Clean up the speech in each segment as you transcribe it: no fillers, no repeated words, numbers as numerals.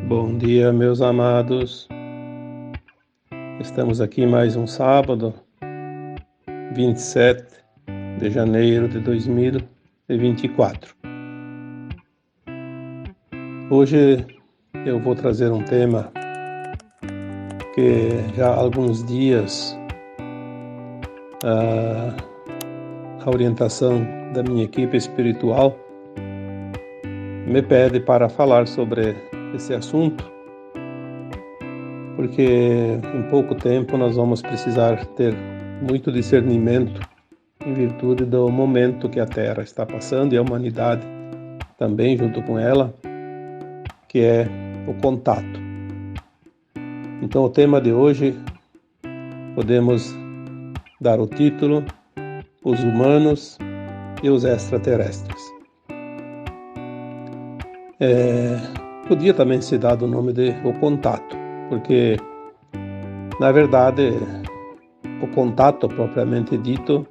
Bom dia, meus amados. Estamos aqui mais um sábado, 27 de janeiro de 2024. Hoje eu vou trazer um tema que já há alguns dias a orientação da minha equipe espiritual me pede para falar sobre esse assunto, porque em pouco tempo nós vamos precisar ter muito discernimento em virtude do momento que a Terra está passando e a humanidade também junto com ela, que é o contato. Então o tema de hoje podemos dar o título: Os humanos e os extraterrestres. Podia também ser dado o nome de o contato, porque na verdade o contato propriamente dito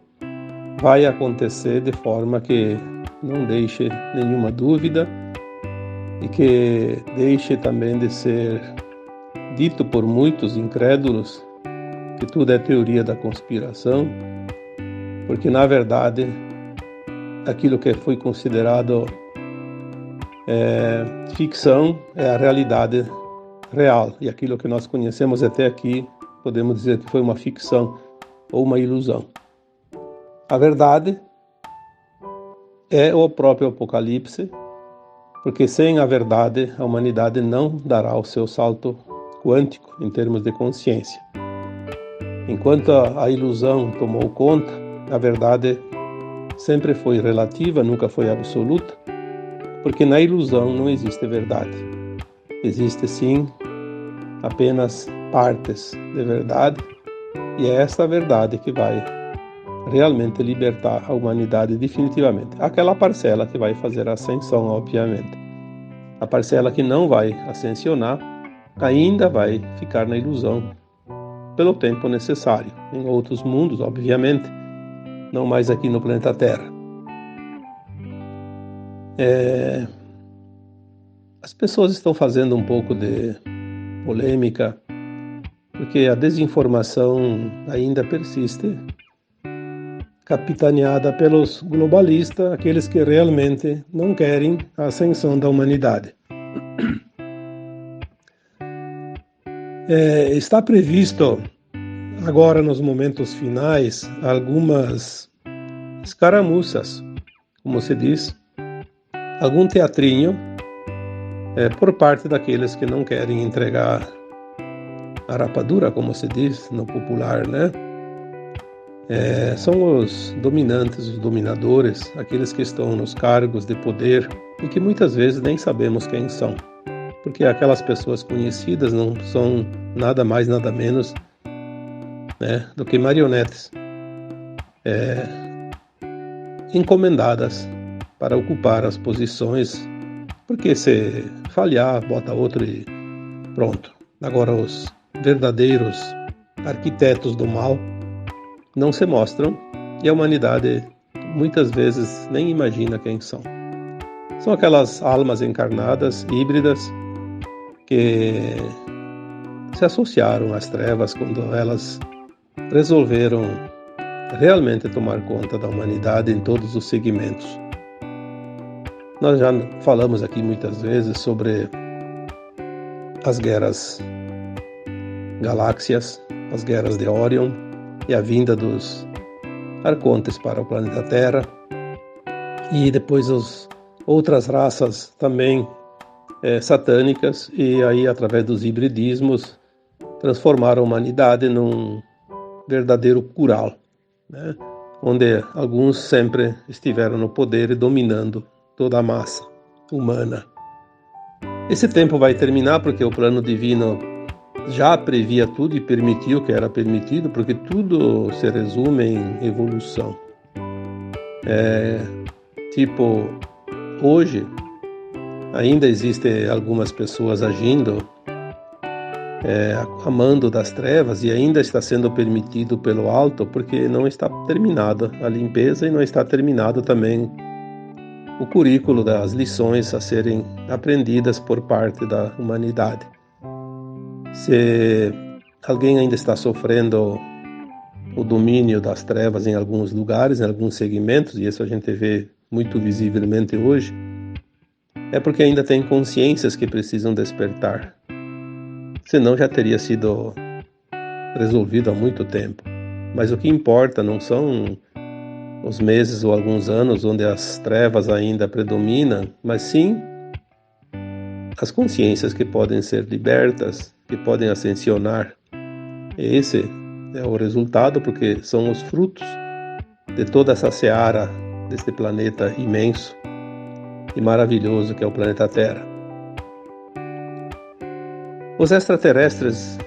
vai acontecer de forma que não deixe nenhuma dúvida e que deixe também de ser dito por muitos incrédulos que tudo é teoria da conspiração, porque na verdade aquilo que foi considerado ficção é a realidade real, e aquilo que nós conhecemos até aqui podemos dizer que foi uma ficção ou uma ilusão. A verdade é o próprio Apocalipse, porque sem a verdade a humanidade não dará o seu salto quântico em termos de consciência. Enquanto a ilusão tomou conta, a verdade sempre foi relativa, nunca foi absoluta, porque na ilusão não existe verdade. Existe sim apenas partes de verdade, e é esta verdade que vai realmente libertar a humanidade definitivamente. Aquela parcela que vai fazer a ascensão, obviamente. A parcela que não vai ascensionar ainda vai ficar na ilusão pelo tempo necessário, em outros mundos, obviamente, não mais aqui no planeta Terra. As pessoas estão fazendo um pouco de polêmica, porque a desinformação ainda persiste, capitaneada pelos globalistas, aqueles que realmente não querem a ascensão da humanidade. Está previsto agora, nos momentos finais, algumas escaramuças, como se diz, algum teatrinho por parte daqueles que não querem entregar a rapadura, como se diz no popular, né? São os dominantes, os dominadores, aqueles que estão nos cargos de poder e que muitas vezes nem sabemos quem são, porque aquelas pessoas conhecidas não são nada mais, nada menos, né, do que marionetes encomendadas para ocupar as posições, porque se falhar, bota outro e pronto. Agora os verdadeiros arquitetos do mal não se mostram, e a humanidade muitas vezes nem imagina quem são. São aquelas almas encarnadas, híbridas, que se associaram às trevas quando elas resolveram realmente tomar conta da humanidade em todos os segmentos. Nós já falamos aqui muitas vezes sobre as guerras galáxias, as guerras de Orion e a vinda dos arcontes para o planeta Terra, e depois as outras raças também satânicas, e aí através dos hibridismos transformaram a humanidade num verdadeiro curral, né? Onde alguns sempre estiveram no poder e dominando toda a massa humana. Esse tempo vai terminar porque o plano divino já previa tudo e permitiu o que era permitido, porque tudo se resume em evolução. Hoje ainda existem algumas pessoas agindo a mando das trevas, e ainda está sendo permitido pelo alto, porque não está terminada a limpeza e não está terminado também o currículo das lições a serem aprendidas por parte da humanidade. Se alguém ainda está sofrendo o domínio das trevas em alguns lugares, em alguns segmentos, e isso a gente vê muito visivelmente hoje, é porque ainda tem consciências que precisam despertar. Senão já teria sido resolvido há muito tempo. Mas o que importa não são os meses ou alguns anos onde as trevas ainda predominam, mas sim as consciências que podem ser libertas, que podem ascensionar. Esse é o resultado, porque são os frutos de toda essa seara deste planeta imenso e maravilhoso que é o planeta Terra. Os extraterrestres.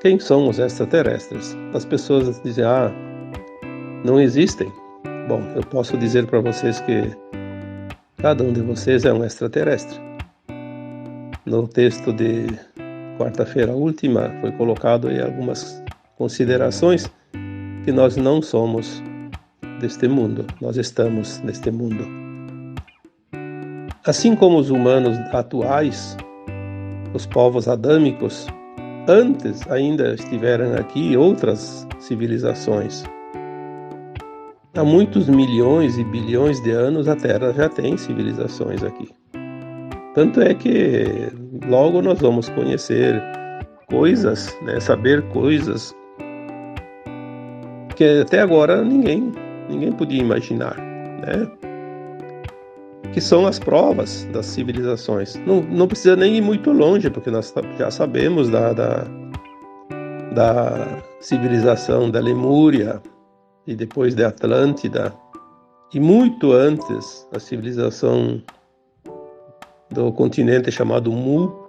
Quem são os extraterrestres? As pessoas dizem, não existem. Bom, eu posso dizer para vocês que cada um de vocês é um extraterrestre. No texto de quarta-feira última foi colocado aí algumas considerações que nós não somos deste mundo, nós estamos neste mundo. Assim como os humanos atuais, os povos adâmicos, antes ainda estiveram aqui outras civilizações. Há muitos milhões e bilhões de anos a Terra já tem civilizações aqui. Tanto é que logo nós vamos conhecer coisas, saber coisas que até agora ninguém podia imaginar, que são as provas das civilizações. Não precisa nem ir muito longe, porque nós já sabemos da civilização da Lemúria e depois da Atlântida, e muito antes a civilização do continente chamado Mu,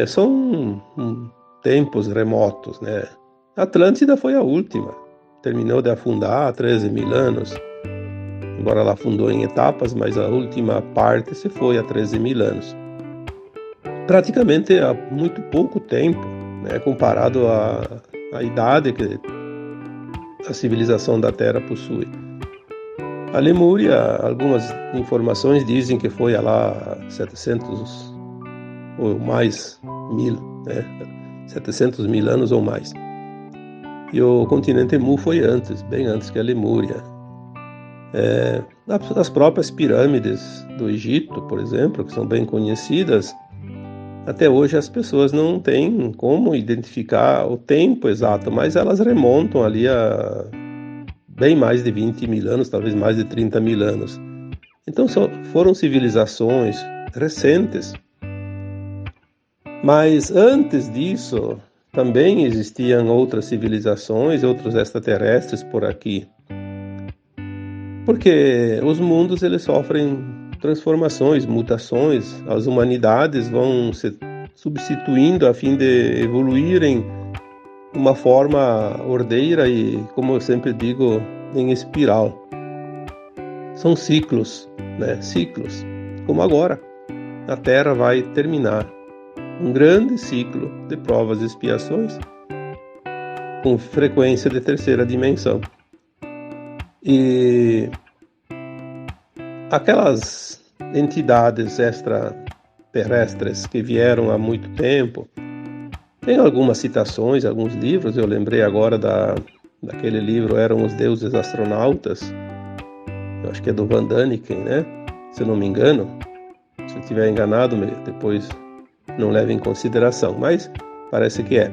são tempos remotos, A Atlântida foi a última, terminou de afundar há 13 mil anos, embora ela afundou em etapas, mas a última parte se foi há 13 mil anos. Praticamente há muito pouco tempo, comparado à idade que a civilização da Terra possui. A Lemúria, algumas informações dizem que foi lá 700 ou mais mil, 700 mil anos ou mais. E o continente Mu foi antes, bem antes que a Lemúria. As próprias pirâmides do Egito, por exemplo, que são bem conhecidas, até hoje as pessoas não têm como identificar o tempo exato, mas elas remontam ali a bem mais de 20 mil anos, talvez mais de 30 mil anos. Então foram civilizações recentes. Mas antes disso, também existiam outras civilizações, outros extraterrestres por aqui. Porque os mundos eles sofrem transformações, mutações, as humanidades vão se substituindo a fim de evoluírem de uma forma ordeira e, como eu sempre digo, em espiral. São ciclos, Ciclos. Como agora, a Terra vai terminar um grande ciclo de provas e expiações com frequência de terceira dimensão. E aquelas entidades extraterrestres que vieram há muito tempo, tem algumas citações, alguns livros, eu lembrei agora daquele livro Eram os Deuses Astronautas, eu acho que é do Van Daniken, se eu não me engano. Se eu estiver enganado, depois não leve em consideração, mas parece que é.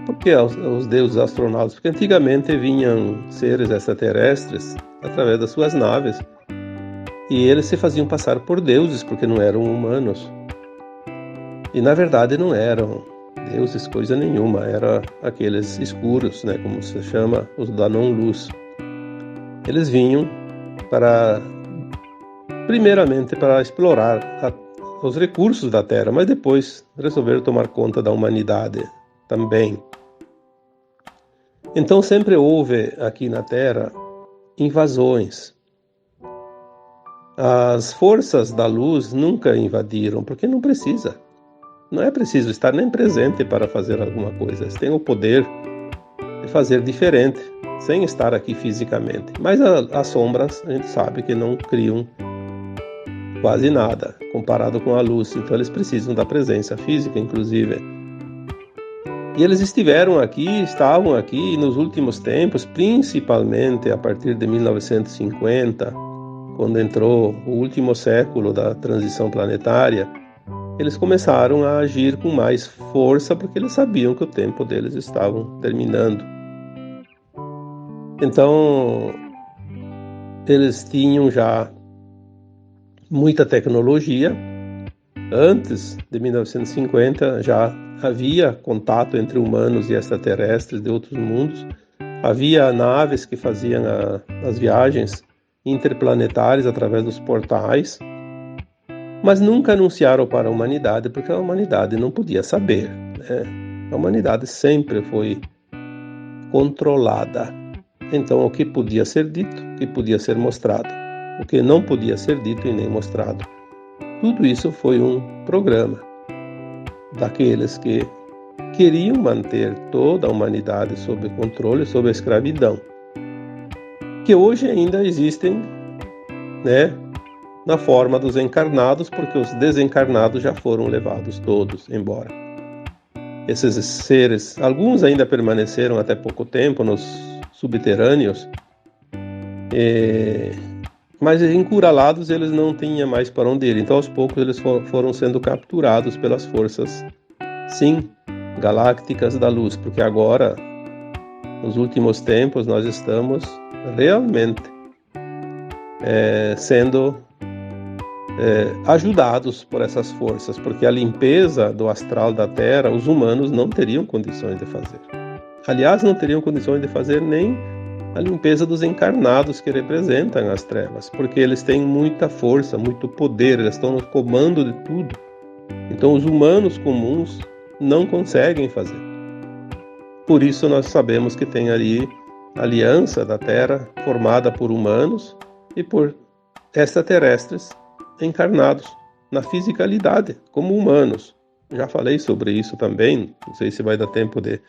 Por que os deuses astronautas? Porque antigamente vinham seres extraterrestres através das suas naves e eles se faziam passar por deuses porque não eram humanos. E na verdade não eram deuses coisa nenhuma, eram aqueles escuros, como se chama, os da não-luz. Eles vinham primeiramente para explorar os recursos da Terra, mas depois resolveram tomar conta da humanidade também. Então sempre houve aqui na Terra invasões. As forças da luz nunca invadiram, porque não precisa. Não é preciso estar nem presente para fazer alguma coisa. Eles têm o poder de fazer diferente, sem estar aqui fisicamente. Mas as sombras, a gente sabe que não criam quase nada comparado com a luz, então eles precisam da presença física, inclusive. E eles estavam aqui nos últimos tempos, principalmente a partir de 1950, quando entrou o último século da transição planetária. Eles começaram a agir com mais força porque eles sabiam que o tempo deles estava terminando. Então, eles tinham já muita tecnologia. Antes de 1950 já havia contato entre humanos e extraterrestres de outros mundos. Havia naves que faziam as viagens interplanetárias através dos portais, mas nunca anunciaram para a humanidade, porque a humanidade não podia saber, né? A humanidade sempre foi controlada. Então, o que podia ser dito, o que podia ser mostrado, o que não podia ser dito e nem mostrado. Tudo isso foi um programa daqueles que queriam manter toda a humanidade sob controle, sob a escravidão, que hoje ainda existem, né, na forma dos encarnados, porque os desencarnados já foram levados todos embora. Esses seres, alguns ainda permaneceram até pouco tempo nos subterrâneos, mas encurralados eles não tinham mais para onde ir. Então, aos poucos, eles foram sendo capturados pelas forças, sim, galácticas da luz, porque agora, nos últimos tempos, nós estamos realmente sendo ajudados por essas forças, porque a limpeza do astral da Terra, os humanos não teriam condições de fazer. Aliás, não teriam condições de fazer nem a limpeza dos encarnados que representam as trevas, porque eles têm muita força, muito poder, eles estão no comando de tudo. Então os humanos comuns não conseguem fazer. Por isso nós sabemos que tem ali a aliança da Terra formada por humanos e por extraterrestres encarnados na fisicalidade, como humanos. Já falei sobre isso também, não sei se vai dar tempo de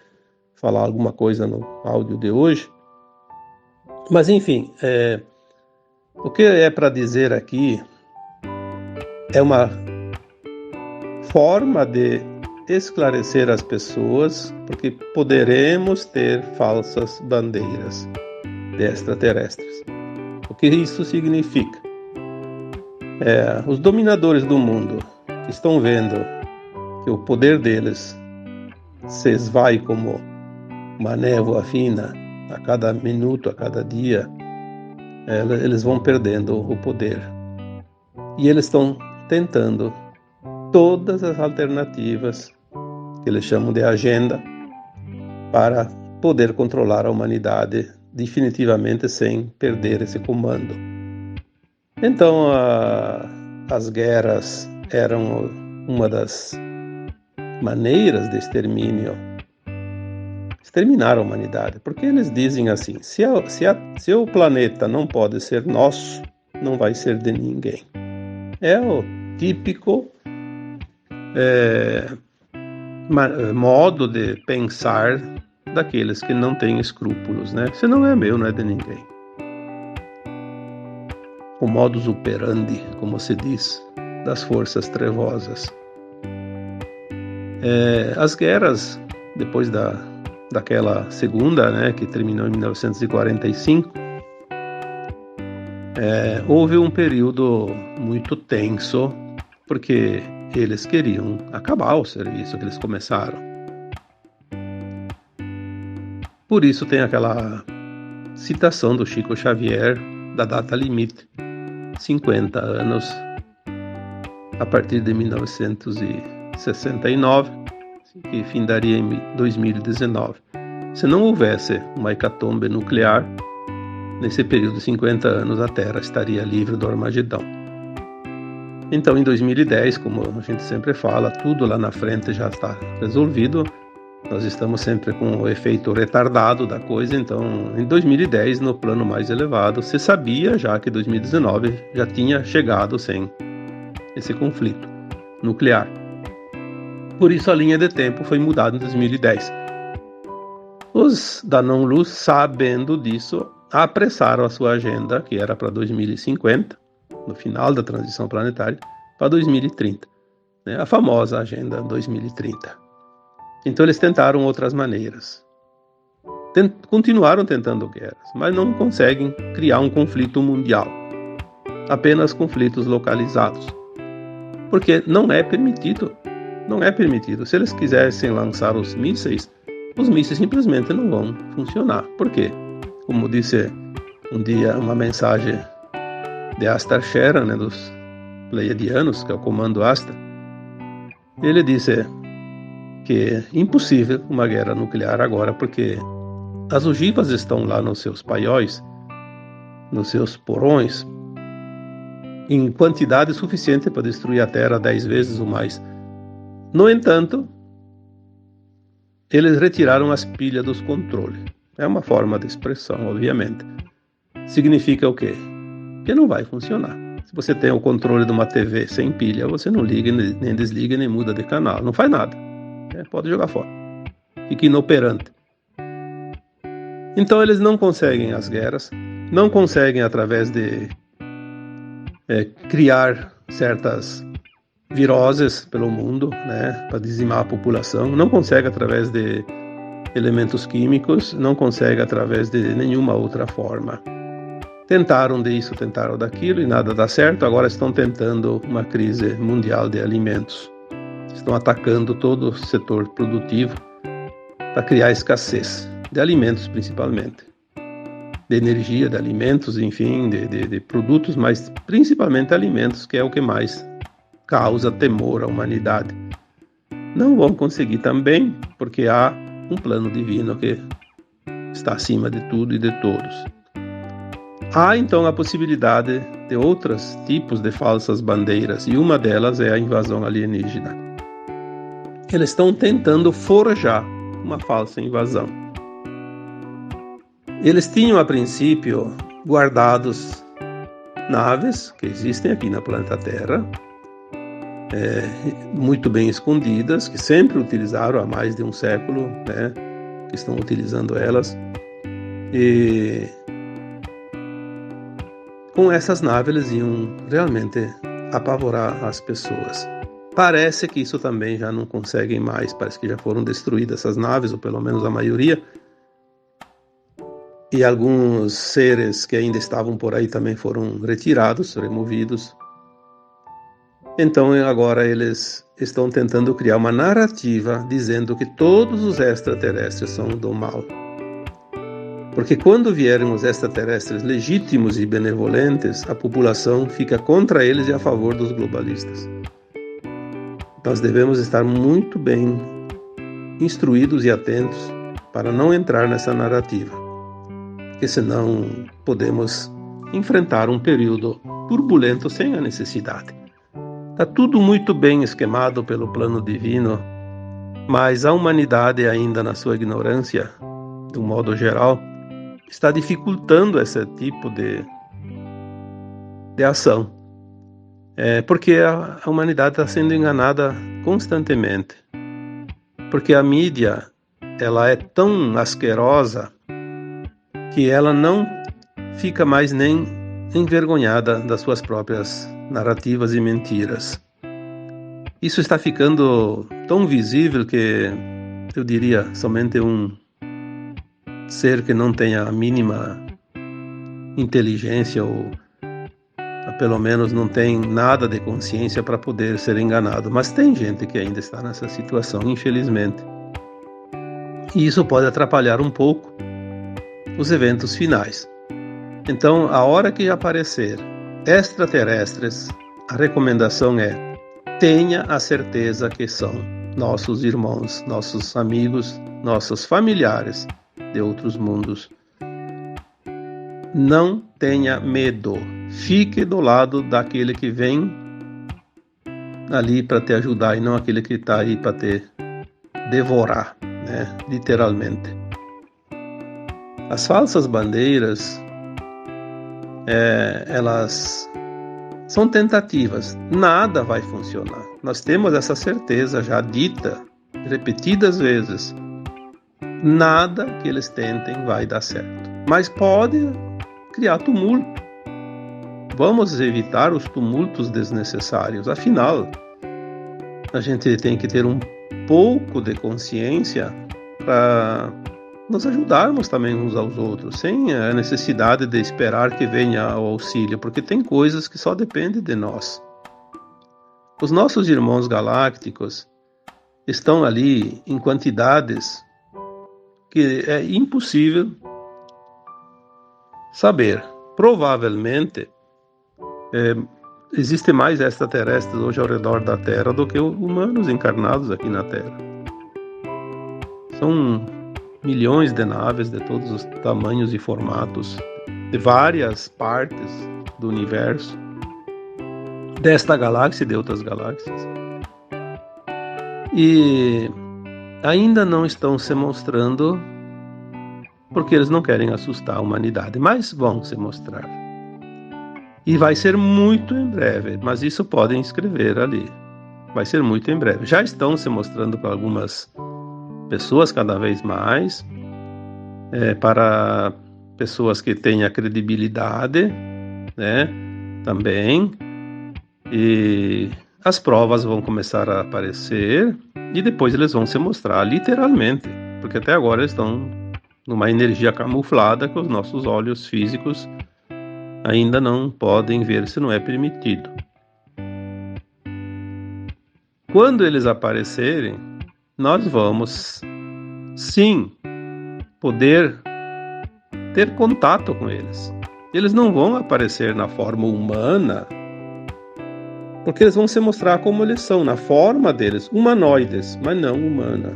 falar alguma coisa no áudio de hoje. Mas enfim, o que é para dizer aqui é uma forma de esclarecer as pessoas, porque poderemos ter falsas bandeiras de extraterrestres. O que isso significa? Os dominadores do mundo que estão vendo que o poder deles se esvai como uma névoa fina a cada minuto, a cada dia, eles vão perdendo o poder. E eles estão tentando todas as alternativas que eles chamam de agenda para poder controlar a humanidade definitivamente sem perder esse comando. Então, as guerras eram uma das maneiras de exterminar a humanidade, porque eles dizem assim: se o planeta não pode ser nosso, não vai ser de ninguém. É o típico modo de pensar daqueles que não têm escrúpulos, né? Se não é meu, não é de ninguém. O modus operandi, como se diz, das forças trevosas. As guerras, depois daquela segunda, né, que terminou em 1945, houve um período muito tenso, porque eles queriam acabar o serviço que eles começaram. Por isso tem aquela citação do Chico Xavier da data limite, 50 anos, a partir de 1969, que findaria em 2019. Se não houvesse uma hecatombe nuclear, nesse período de 50 anos a Terra estaria livre do Armagedão. Então, em 2010, como a gente sempre fala, tudo lá na frente já está resolvido. Nós estamos sempre com o efeito retardado da coisa. Então, em 2010, no plano mais elevado, se sabia já que 2019 já tinha chegado sem esse conflito nuclear. Por isso, a linha de tempo foi mudada em 2010. Os da não-luz, sabendo disso, apressaram a sua agenda, que era para 2050, no final da transição planetária, para 2030, né? A famosa Agenda 2030. Então eles tentaram outras maneiras. Continuaram tentando guerras, mas não conseguem criar um conflito mundial. Apenas conflitos localizados. Porque não é permitido. Não é permitido. Se eles quisessem lançar os mísseis simplesmente não vão funcionar. Por quê? Como disse um dia uma mensagem de Astar Shera, né, dos Pleiadianos, que é o comando Astar, ele disse que é impossível uma guerra nuclear agora, porque as ogivas estão lá nos seus paióis, nos seus porões, em quantidade suficiente para destruir a Terra 10 vezes ou mais. No entanto, eles retiraram as pilhas dos controles. É uma forma de expressão, obviamente. Significa o quê? Que não vai funcionar. Se você tem o controle de uma TV sem pilha, você não liga, nem desliga, nem muda de canal. Não faz nada. Pode jogar fora. Fica inoperante. Então eles não conseguem as guerras, não conseguem através de criar certas viroses pelo mundo, né, para dizimar a população, não consegue através de elementos químicos, não consegue através de nenhuma outra forma. Tentaram disso, tentaram daquilo e nada dá certo, agora estão tentando uma crise mundial de alimentos. Estão atacando todo o setor produtivo para criar escassez de alimentos principalmente. De energia, de alimentos, enfim, de produtos, mas principalmente alimentos, que é o que mais causa temor à humanidade. Não vão conseguir também, porque há um plano divino que está acima de tudo e de todos. Há então a possibilidade de outros tipos de falsas bandeiras, e uma delas é a invasão alienígena. Eles estão tentando forjar uma falsa invasão. Eles tinham a princípio guardados naves que existem aqui na planeta Terra, muito bem escondidas, que sempre utilizaram há mais de um século, né, que estão utilizando elas. E com essas naves eles iam realmente apavorar as pessoas. Parece que isso também já não conseguem mais, parece que já foram destruídas essas naves, ou pelo menos a maioria. E alguns seres que ainda estavam por aí também foram retirados, removidos. Então agora eles estão tentando criar uma narrativa dizendo que todos os extraterrestres são do mal. Porque quando vierem os extraterrestres legítimos e benevolentes, a população fica contra eles e a favor dos globalistas. Nós devemos estar muito bem instruídos e atentos para não entrar nessa narrativa, porque senão podemos enfrentar um período turbulento sem a necessidade. Está tudo muito bem esquemado pelo plano divino, mas a humanidade ainda na sua ignorância, de um modo geral, está dificultando esse tipo de ação. Porque a humanidade está sendo enganada constantemente. Porque a mídia ela é tão asquerosa que ela não fica mais nem envergonhada das suas próprias narrativas e mentiras. Isso está ficando tão visível que eu diria somente um ser que não tenha a mínima inteligência ou pelo menos não tem nada de consciência para poder ser enganado. Mas tem gente que ainda está nessa situação, infelizmente. E isso pode atrapalhar um pouco os eventos finais. Então, a hora que aparecer extraterrestres, a recomendação é: tenha a certeza que são nossos irmãos, nossos amigos, nossos familiares de outros mundos. Não tenha medo. Fique do lado daquele que vem ali para te ajudar e não aquele que está aí para te devorar, né? Literalmente. As falsas bandeiras, elas são tentativas. Nada vai funcionar. Nós temos essa certeza já dita repetidas vezes. nada que eles tentem vai dar certo. Mas pode criar tumulto. Vamos evitar os tumultos desnecessários. Afinal, a gente tem que ter um pouco de consciência para nos ajudarmos também uns aos outros, sem a necessidade de esperar que venha o auxílio, porque tem coisas que só dependem de nós. Os nossos irmãos galácticos estão ali em quantidades que é impossível saber. Provavelmente, existe mais extraterrestres hoje ao redor da Terra do que humanos encarnados aqui na Terra. São milhões de naves de todos os tamanhos e formatos, de várias partes do universo, desta galáxia e de outras galáxias. E ainda não estão se mostrando porque eles não querem assustar a humanidade, mas vão se mostrar. E vai ser muito em breve, mas isso podem escrever ali. Vai ser muito em breve. Já estão se mostrando para algumas pessoas cada vez mais, para pessoas que têm a credibilidade, né, também. E as provas vão começar a aparecer e depois eles vão se mostrar literalmente, porque até agora eles estão numa energia camuflada que os nossos olhos físicos ainda não podem ver, se não é permitido. Quando eles aparecerem, nós vamos, sim, poder ter contato com eles. Eles não vão aparecer na forma humana, porque eles vão se mostrar como eles são, na forma deles, humanoides, mas não humana.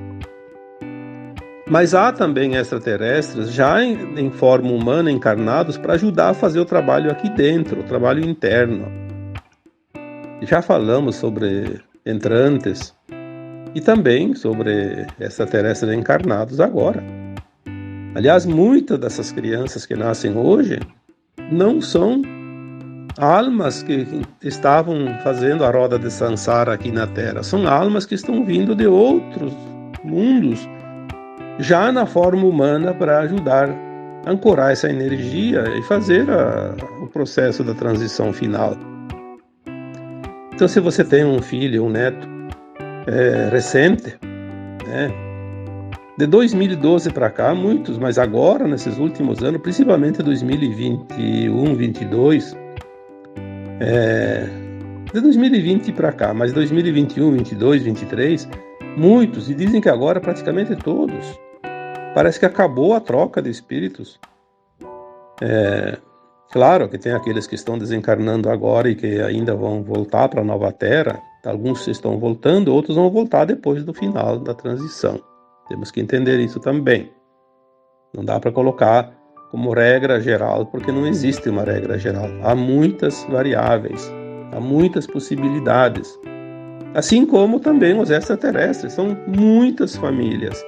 Mas há também extraterrestres já em forma humana, encarnados, para ajudar a fazer o trabalho aqui dentro, o trabalho interno. Já falamos sobre entrantes e também sobre extraterrestres encarnados agora. Aliás, muitas dessas crianças que nascem hoje não são almas que estavam fazendo a roda de Sansara aqui na Terra. São almas que estão vindo de outros mundos, já na forma humana, para ajudar a ancorar essa energia e fazer o processo da transição final. Então, se você tem um filho, um neto recente, né, de 2012 para cá, muitos, mas agora, nesses últimos anos, principalmente 2021, 2022, de 2020 para cá, mas 2021, 22, 23, muitos, e dizem que agora praticamente todos, parece que acabou a troca de espíritos. Claro que tem aqueles que estão desencarnando agora e que ainda vão voltar para a nova Terra. Alguns estão voltando, outros vão voltar depois do final da transição. Temos que entender isso também. Não dá para colocar como regra geral, porque não existe uma regra geral. Há muitas variáveis, há muitas possibilidades. Assim como também os extraterrestres, são muitas famílias.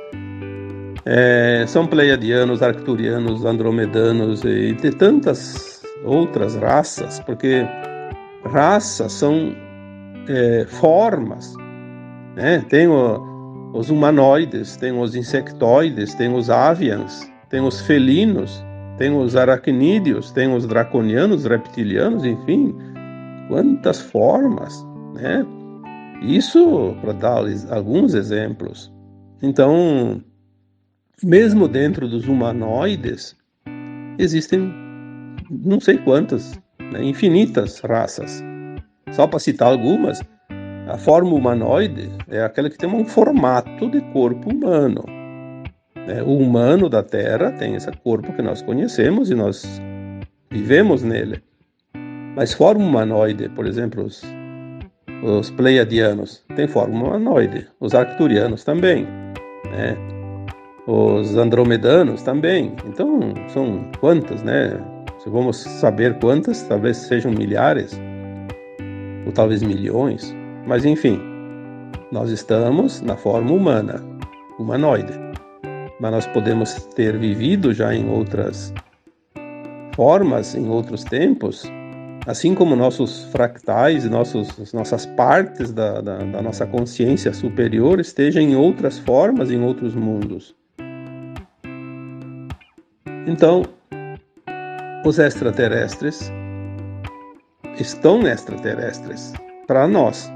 São pleiadianos, arcturianos, andromedanos e de tantas outras raças, porque raças são formas, né? Tem os humanoides, tem os insectoides, tem os avians, tem os felinos, tem os aracnídeos, tem os draconianos, reptilianos, enfim, quantas formas, né? Isso para dar alguns exemplos. Então, mesmo dentro dos humanoides, existem não sei quantas, né, infinitas raças. Só para citar algumas, a forma humanoide é aquela que tem um formato de corpo humano. O humano da Terra tem esse corpo que nós conhecemos e nós vivemos nele. Mas forma humanoide, por exemplo, os pleiadianos têm forma humanoide, os arcturianos também, né? Os andromedanos também. Então, são quantas, né? Se vamos saber quantas, talvez sejam milhares, ou talvez milhões. Mas, enfim, nós estamos na forma humana, humanoide. Mas nós podemos ter vivido já em outras formas, em outros tempos, assim como nossos fractais e nossas partes da nossa consciência superior estejam em outras formas, em outros mundos. Então, os extraterrestres estão extraterrestres para nós,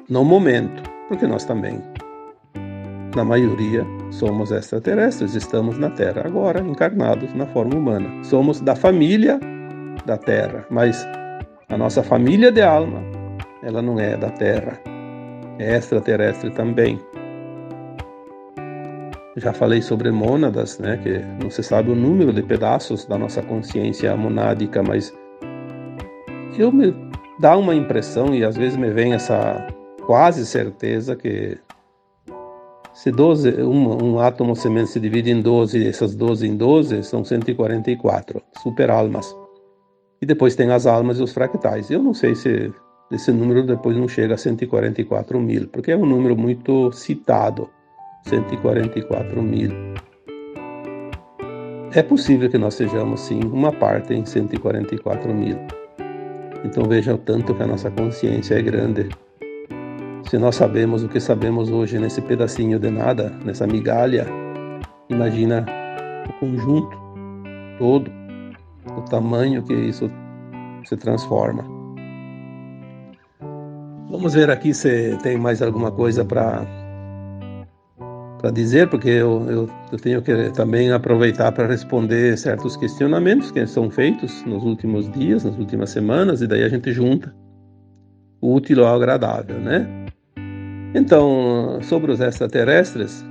no momento, porque nós também, na maioria, somos extraterrestres, estamos na Terra agora, encarnados na forma humana. Somos da família da Terra, mas a nossa família de alma, ela não é da Terra, é extraterrestre também. Já falei sobre mônadas, né, que não se sabe o número de pedaços da nossa consciência monádica, mas me dá uma impressão, e às vezes me vem essa quase certeza, que se um átomo semente se divide em 12, essas 12 em 12 são 144 super-almas. E depois tem as almas e os fractais. Eu não sei se esse número depois não chega a 144 mil, porque é um número muito citado, 144 mil. É possível que nós sejamos, sim, uma parte em 144 mil. Então veja o tanto que a nossa consciência é grande. Se nós sabemos o que sabemos hoje nesse pedacinho de nada, nessa migalha, imagina o conjunto todo, o tamanho que isso se transforma. Vamos ver aqui se tem mais alguma coisa para dizer, porque eu tenho que também aproveitar para responder certos questionamentos que são feitos nos últimos dias, nas últimas semanas, e daí a gente junta o útil ao agradável, né? Então, sobre os extraterrestres,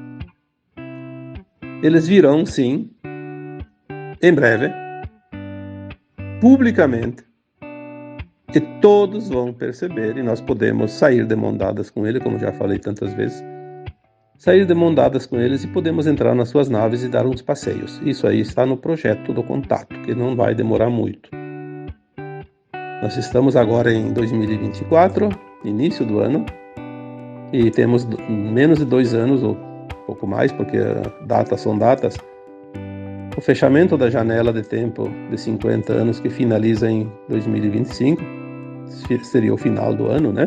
eles virão, sim, em breve, publicamente, e todos vão perceber, e nós podemos sair de mão dadas com ele, como já falei tantas vezes, sair de mão dadas com eles e podemos entrar nas suas naves e dar uns passeios. Isso aí está no projeto do contato, que não vai demorar muito. Nós estamos agora em 2024, início do ano, e temos menos de 2 anos, ou pouco mais, porque datas são datas, o fechamento da janela de tempo de 50 anos, que finaliza em 2025, seria o final do ano, né?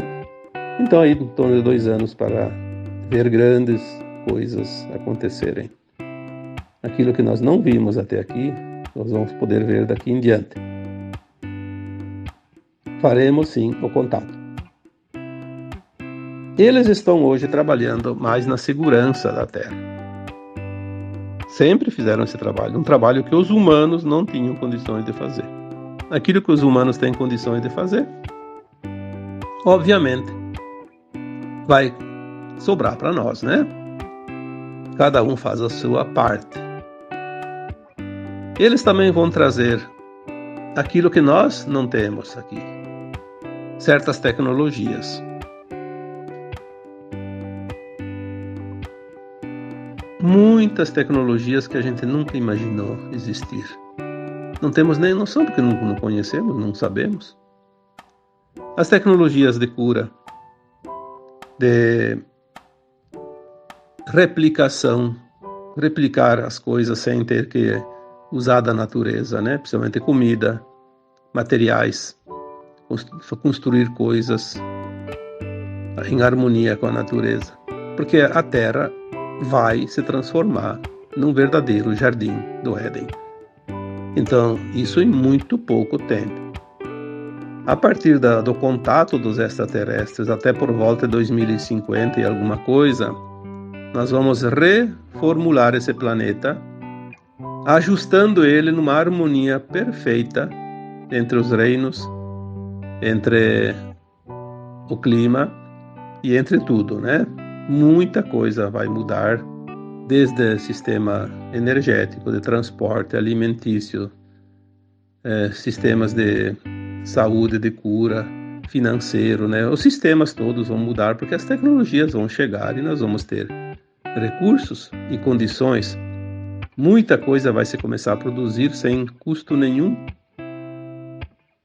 Então aí em torno de 2 anos para ver grandes coisas acontecerem. Aquilo que nós não vimos até aqui, nós vamos poder ver daqui em diante. Faremos sim o contato. Eles estão hoje trabalhando mais na segurança da Terra. Sempre fizeram esse trabalho, um trabalho que os humanos não tinham condições de fazer. Aquilo que os humanos têm condições de fazer, obviamente, vai sobrar para nós, né? Cada um faz a sua parte. Eles também vão trazer aquilo que nós não temos aqui, certas tecnologias. Muitas tecnologias que a gente nunca imaginou existir. Não temos nem noção, porque não conhecemos, não sabemos. As tecnologias de cura, de replicação, replicar as coisas sem ter que usar da natureza, né? Principalmente comida, materiais, construir coisas em harmonia com a natureza. Porque a Terra vai se transformar num verdadeiro jardim do Éden. Então, isso em muito pouco tempo. A partir do contato dos extraterrestres, até por volta de 2050 e alguma coisa, nós vamos reformular esse planeta, ajustando ele numa harmonia perfeita entre os reinos, entre o clima e entre tudo, né? Muita coisa vai mudar, desde sistema energético, de transporte, alimentício, sistemas de saúde, de cura, financeiro, né? Os sistemas todos vão mudar, porque as tecnologias vão chegar e nós vamos ter recursos e condições. Muita coisa vai se começar a produzir sem custo nenhum,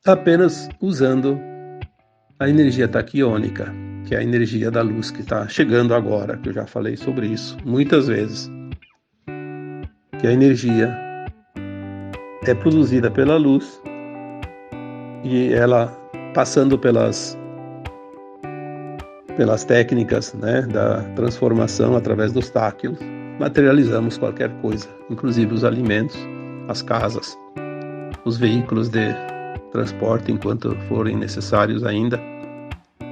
apenas usando a energia taquiônica, que é a energia da luz que está chegando agora, que eu já falei sobre isso muitas vezes. Que a energia é produzida pela luz e ela, passando pelas técnicas, né, da transformação através dos táquilos, materializamos qualquer coisa, inclusive os alimentos, as casas, os veículos de transporte enquanto forem necessários ainda,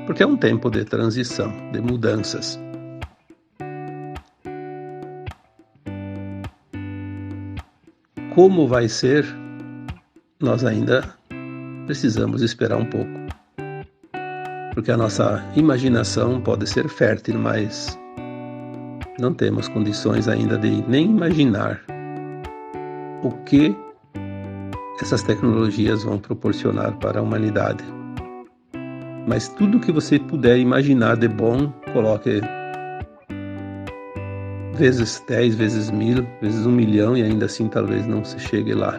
porque é um tempo de transição, de mudanças. Como vai ser, nós ainda precisamos esperar um pouco, porque a nossa imaginação pode ser fértil, mas não temos condições ainda de nem imaginar o que essas tecnologias vão proporcionar para a humanidade. Mas tudo que você puder imaginar de bom, coloque vezes 10, vezes 1000, vezes 1 milhão, e ainda assim talvez não se chegue lá.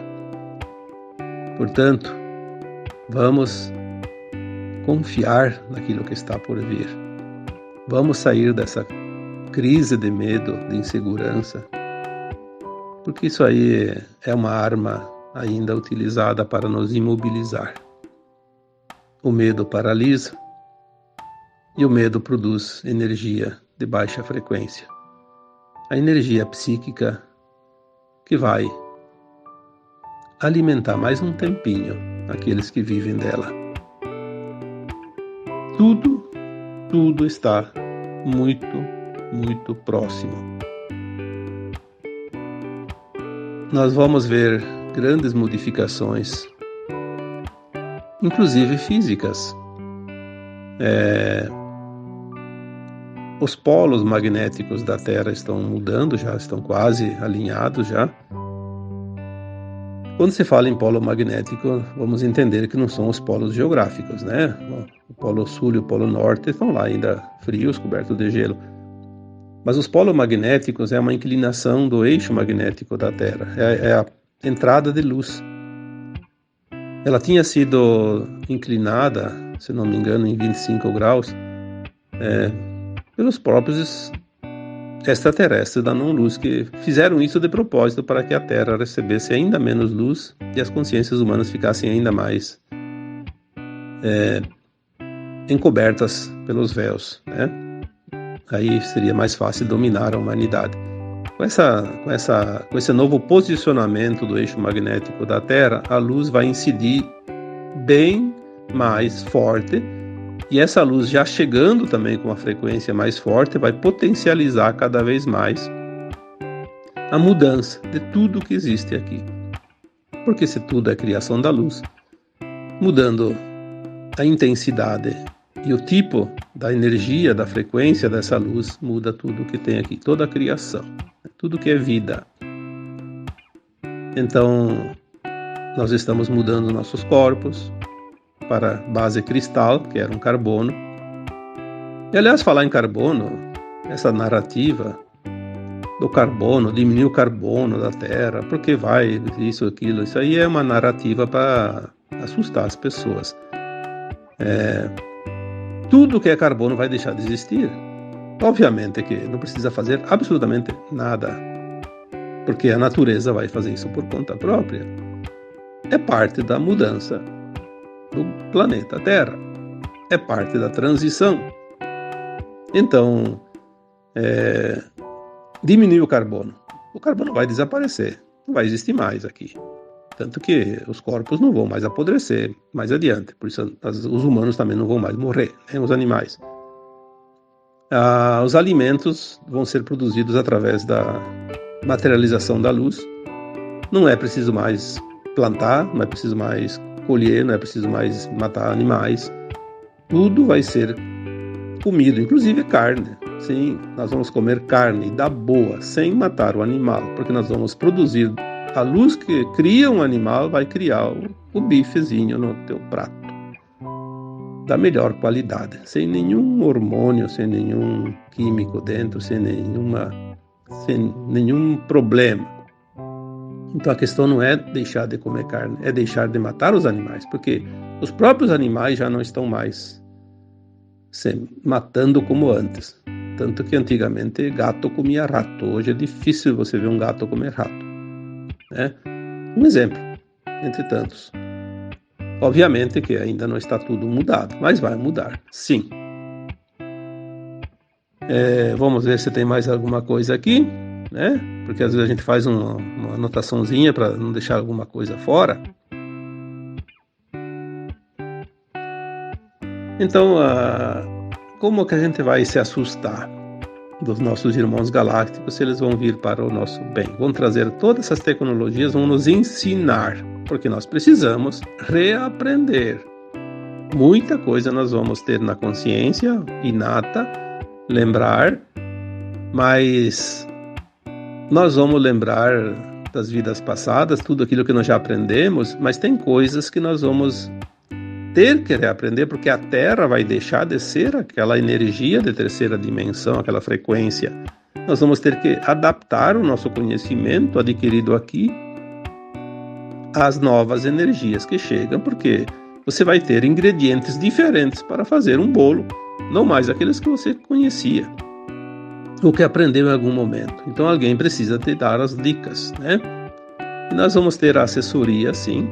Portanto, vamos confiar naquilo que está por vir. Vamos sair dessa crise de medo, de insegurança, porque isso aí é uma arma ainda utilizada para nos imobilizar. O medo paralisa e o medo produz energia de baixa frequência. A energia psíquica que vai alimentar mais um tempinho aqueles que vivem dela. Tudo está muito próximo. Nós vamos ver grandes modificações, inclusive físicas. Os polos magnéticos da Terra estão mudando, já estão quase alinhados já. Quando se fala em polo magnético, vamos entender que não são os polos geográficos, né? O polo sul e o polo norte estão lá ainda frios, cobertos de gelo. Mas os polos magnéticos é uma inclinação do eixo magnético da Terra, é a entrada de luz. Ela tinha sido inclinada, se não me engano, em 25 graus, pelos próprios extraterrestres da não-luz, que fizeram isso de propósito para que a Terra recebesse ainda menos luz e as consciências humanas ficassem ainda mais encobertas pelos véus, né? Aí seria mais fácil dominar a humanidade. Com esse novo posicionamento do eixo magnético da Terra, a luz vai incidir bem mais forte, e essa luz já chegando também com uma frequência mais forte vai potencializar cada vez mais a mudança de tudo que existe aqui. Porque se tudo é criação da luz, mudando a intensidade e o tipo da energia, da frequência dessa luz, muda tudo que tem aqui, toda a criação, tudo que é vida. Então, nós estamos mudando nossos corpos para base cristal, que era um carbono. E, aliás, falar em carbono, essa narrativa do carbono, diminuir o carbono da Terra, porque vai isso, aquilo, isso aí é uma narrativa para assustar as pessoas. Tudo que é carbono vai deixar de existir. Obviamente que não precisa fazer absolutamente nada, porque a natureza vai fazer isso por conta própria. É parte da mudança do planeta Terra. É parte da transição. Então, diminuir o carbono. O carbono vai desaparecer. Não vai existir mais aqui. Tanto que os corpos não vão mais apodrecer mais adiante. Por isso os humanos também não vão mais morrer, nem os animais. Os alimentos vão ser produzidos através da materialização da luz. Não é preciso mais plantar, não é preciso mais colher, não é preciso mais matar animais. Tudo vai ser comido, inclusive carne. Sim, nós vamos comer carne da boa, sem matar o animal, porque nós vamos produzir a luz que cria um animal, vai criar o bifezinho no teu prato, da melhor qualidade, sem nenhum hormônio, sem nenhum químico dentro, sem nenhum problema. Então a questão não é deixar de comer carne, é deixar de matar os animais, porque os próprios animais já não estão mais se matando como antes. Tanto que antigamente gato comia rato, hoje é difícil você ver um gato comer rato, né? Um exemplo, entre tantos. Obviamente que ainda não está tudo mudado, mas vai mudar, sim. Vamos ver se tem mais alguma coisa aqui. né? Porque às vezes a gente faz uma anotaçãozinha para não deixar alguma coisa fora. Então, como que a gente vai se assustar dos nossos irmãos galácticos se eles vão vir para o nosso bem? Vão trazer todas essas tecnologias, vão nos ensinar, porque nós precisamos reaprender. Muita coisa nós vamos ter na consciência inata, lembrar, mas nós vamos lembrar das vidas passadas, tudo aquilo que nós já aprendemos, mas tem coisas que nós vamos ter que reaprender, porque a Terra vai deixar de ser aquela energia de terceira dimensão, aquela frequência. Nós vamos ter que adaptar o nosso conhecimento adquirido aqui às novas energias que chegam, porque você vai ter ingredientes diferentes para fazer um bolo, não mais aqueles que você conhecia, ou que aprendeu em algum momento. Então alguém precisa te dar as dicas, né? E nós vamos ter a assessoria, sim,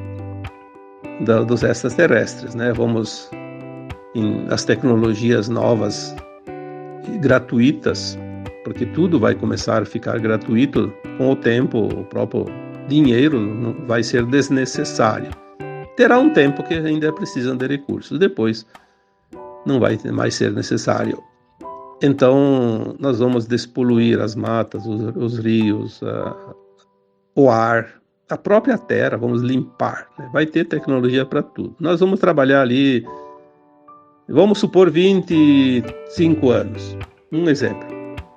dos extraterrestres, né? Vamos as tecnologias novas e gratuitas, porque tudo vai começar a ficar gratuito com o tempo, o próprio dinheiro vai ser desnecessário. Terá um tempo que ainda precisam de recursos, depois não vai mais ser necessário. Então nós vamos despoluir as matas, os rios, o ar, a própria Terra, vamos limpar, né? Vai ter tecnologia para tudo. Nós vamos trabalhar ali, vamos supor 25 anos, um exemplo,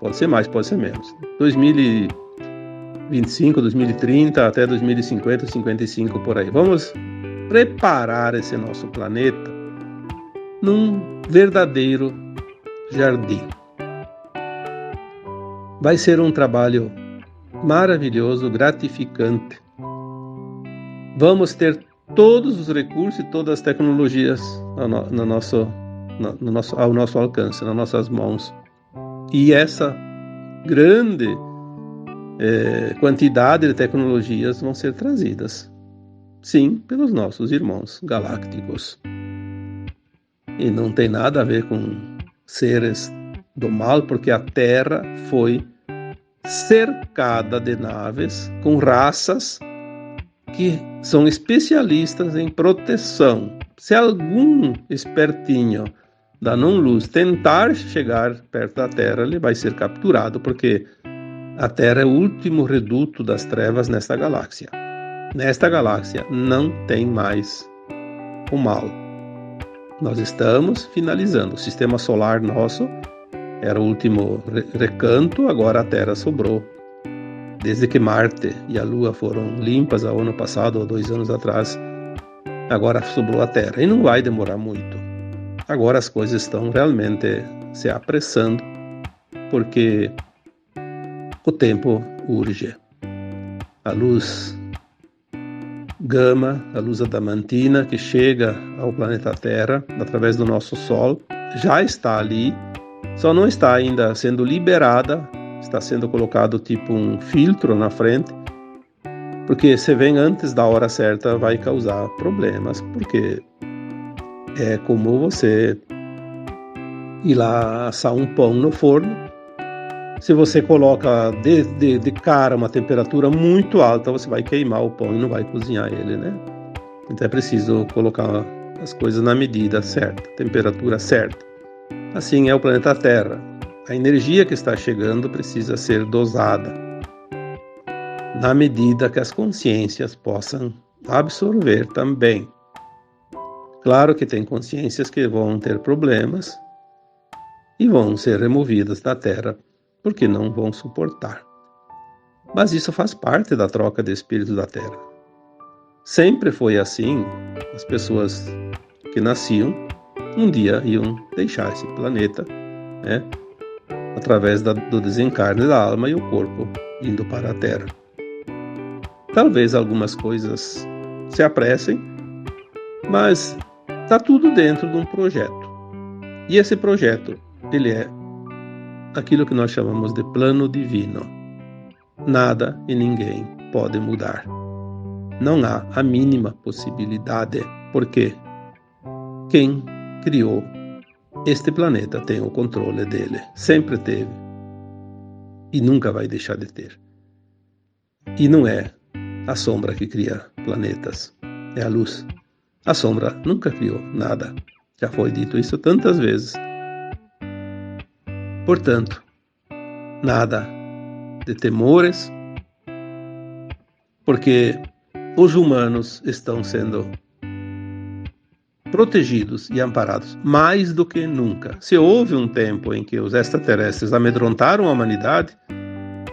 pode ser mais, pode ser menos, 2025, 2030, até 2050, 55, por aí. Vamos preparar esse nosso planeta num verdadeiro jardim. Vai ser um trabalho maravilhoso, gratificante. Vamos ter todos os recursos e todas as tecnologias ao nosso alcance, nas nossas mãos. E essa grande quantidade de tecnologias vão ser trazidas, sim, pelos nossos irmãos galácticos. E não tem nada a ver com seres do mal, porque a Terra foi cercada de naves com raças que são especialistas em proteção. Se algum espertinho da não-luz tentar chegar perto da Terra, ele vai ser capturado, porque a Terra é o último reduto das trevas nesta galáxia. Nesta galáxia não tem mais o mal. Nós estamos finalizando. O sistema solar nosso era o último recanto, agora a Terra sobrou. Desde que Marte e a Lua foram limpas o ano passado ou 2 anos atrás, agora sobrou a Terra. E não vai demorar muito. Agora as coisas estão realmente se apressando, porque o tempo urge. A luz gama, a luz adamantina que chega ao planeta Terra através do nosso Sol, já está ali, só não está ainda sendo liberada, está sendo colocado tipo um filtro na frente, porque se vem antes da hora certa vai causar problemas, porque é como você ir lá assar um pão no forno. Se você coloca de cara uma temperatura muito alta, você vai queimar o pão e não vai cozinhar ele, né? Então é preciso colocar as coisas na medida certa, temperatura certa. Assim é o planeta Terra. A energia que está chegando precisa ser dosada, na medida que as consciências possam absorver também. Claro que tem consciências que vão ter problemas e vão ser removidas da Terra, porque não vão suportar. Mas isso faz parte da troca de espíritos da Terra. Sempre foi assim. As pessoas que nasciam, um dia iam deixar esse planeta, né, através do desencarne da alma e o corpo indo para a Terra. Talvez algumas coisas se apressem, mas está tudo dentro de um projeto. E esse projeto, ele é aquilo que nós chamamos de plano divino. Nada e ninguém pode mudar. Não há a mínima possibilidade, porque quem criou este planeta tem o controle dele, sempre teve. e nunca vai deixar de ter. E não é a sombra que cria planetas, é a luz. A sombra nunca criou nada. Já foi dito isso tantas vezes. Portanto, nada de temores, porque os humanos estão sendo protegidos e amparados mais do que nunca. Se houve um tempo em que os extraterrestres amedrontaram a humanidade,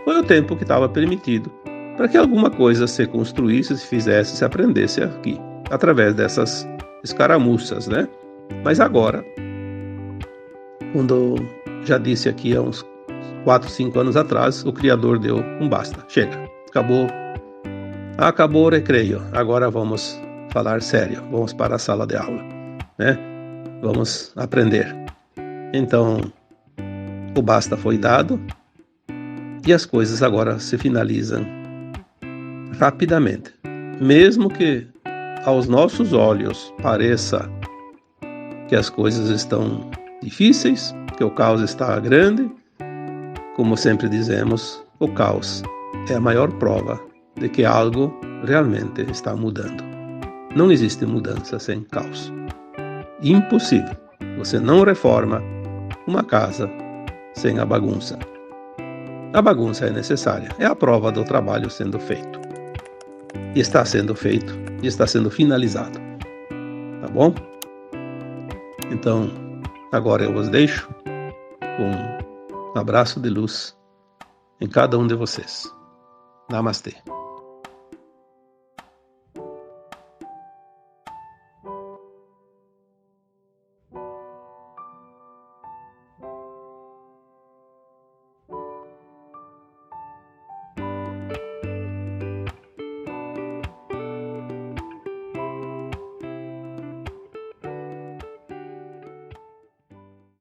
foi o tempo que estava permitido para que alguma coisa se construísse, se fizesse, se aprendesse aqui, através dessas escaramuças, né? Mas agora, quando já disse aqui há uns 4, 5 anos atrás, o Criador deu um basta. Chega, acabou o recreio, agora vamos falar sério, vamos para a sala de aula, né? Vamos aprender. Então, o basta foi dado e as coisas agora se finalizam rapidamente. Mesmo que aos nossos olhos pareça que as coisas estão difíceis, que o caos está grande, como sempre dizemos, o caos é a maior prova de que algo realmente está mudando. Não existe mudança sem caos. Impossível. Você não reforma uma casa sem a bagunça. A bagunça é necessária. É a prova do trabalho sendo feito. E está sendo feito. E está sendo finalizado. Tá bom? Então, agora eu vos deixo com um abraço de luz em cada um de vocês. Namastê.